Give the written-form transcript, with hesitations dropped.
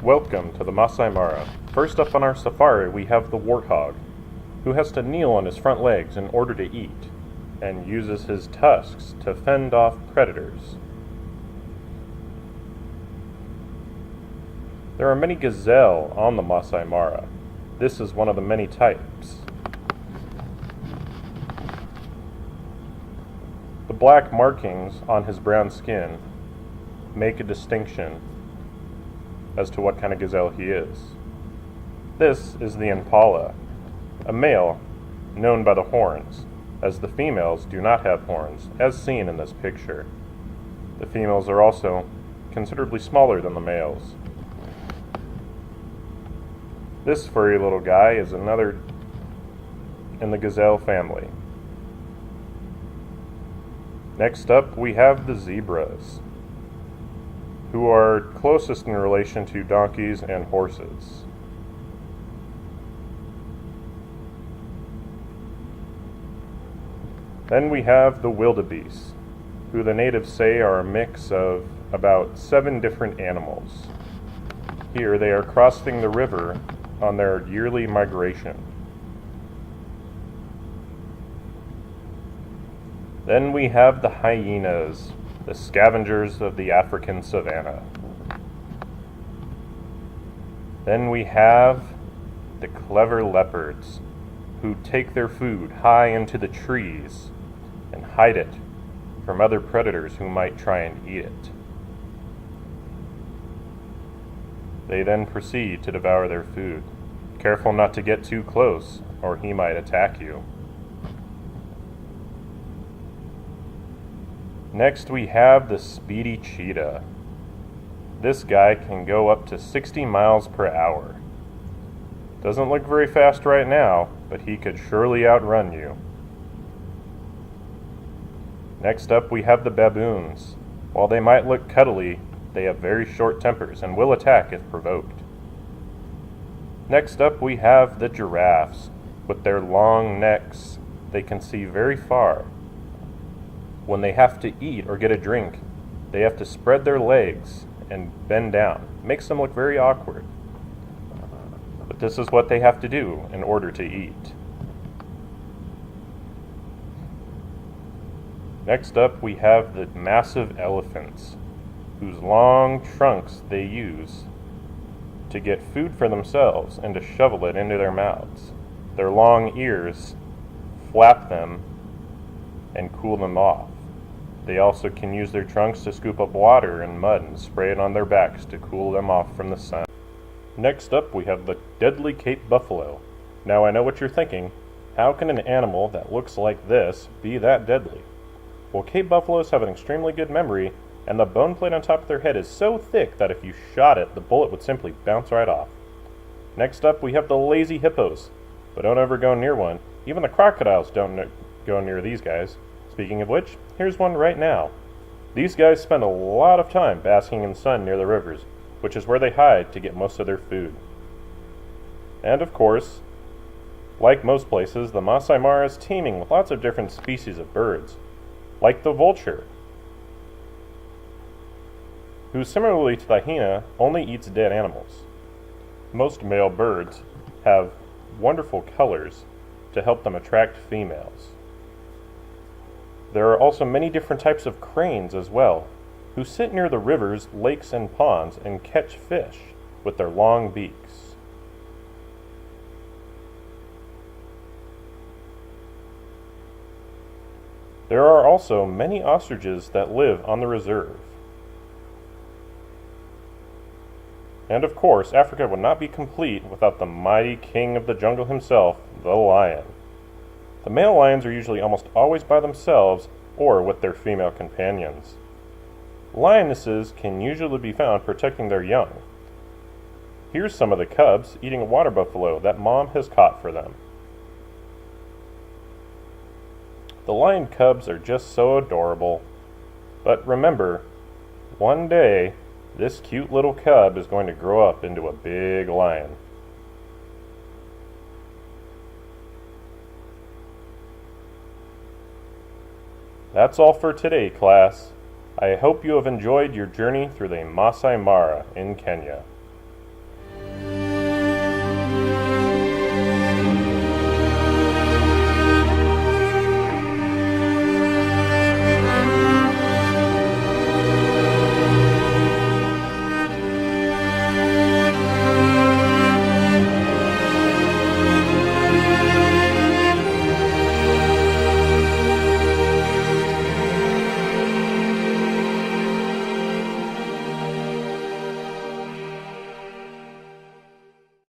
Welcome to the Masai Mara. First up on our safari we have the warthog, who has to kneel on his front legs in order to eat, and uses his tusks to fend off predators. There are many gazelle on the Masai Mara. This is one of the many types. The black markings on his brown skin make a distinction as to what kind of gazelle he is. This is the impala, a male known by the horns, as the females do not have horns, as seen in this picture. The females are also considerably smaller than the males. This furry little guy is another in the gazelle family. Next up we have the zebras, who are closest in relation to donkeys and horses. Then we have the wildebeest, who the natives say are a mix of about 7 different animals. Here they are crossing the river on their yearly migration. Then we have the hyenas, the scavengers of the African savanna. Then we have the clever leopards, who take their food high into the trees and hide it from other predators who might try and eat it. They then proceed to devour their food. Careful not to get too close, or he might attack you. Next we have the speedy cheetah. This guy can go up to 60 miles per hour. Doesn't look very fast right now, but he could surely outrun you. Next up we have the baboons. While they might look cuddly, they have very short tempers and will attack if provoked. Next up we have the giraffes. With their long necks, they can see very far. When they have to eat or get a drink, they have to spread their legs and bend down. Makes them look very awkward. But this is what they have to do in order to eat. Next up we have the massive elephants, whose long trunks they use to get food for themselves and to shovel it into their mouths. Their long ears flap them and cool them off. They also can use their trunks to scoop up water and mud and spray it on their backs to cool them off from the sun. Next up we have the deadly Cape buffalo. Now I know what you're thinking. How can an animal that looks like this be that deadly? Well, Cape buffaloes have an extremely good memory, and the bone plate on top of their head is so thick that if you shot it, the bullet would simply bounce right off. Next up we have the lazy hippos, but don't ever go near one. Even the crocodiles don't go near these guys. Speaking of which, here's one right now. These guys spend a lot of time basking in the sun near the rivers, which is where they hide to get most of their food. And of course, like most places, the Masai Mara is teeming with lots of different species of birds, like the vulture, who similarly to the hyena only eats dead animals. Most male birds have wonderful colors to help them attract females. There are also many different types of cranes as well, who sit near the rivers, lakes, and ponds and catch fish with their long beaks. There are also many ostriches that live on the reserve. And of course, Africa would not be complete without the mighty king of the jungle himself, the lion. The male lions are usually almost always by themselves or with their female companions. Lionesses can usually be found protecting their young. Here's some of the cubs eating a water buffalo that mom has caught for them. The lion cubs are just so adorable. But remember, one day, this cute little cub is going to grow up into a big lion. That's all for today, class. I hope you have enjoyed your journey through the Masai Mara in Kenya.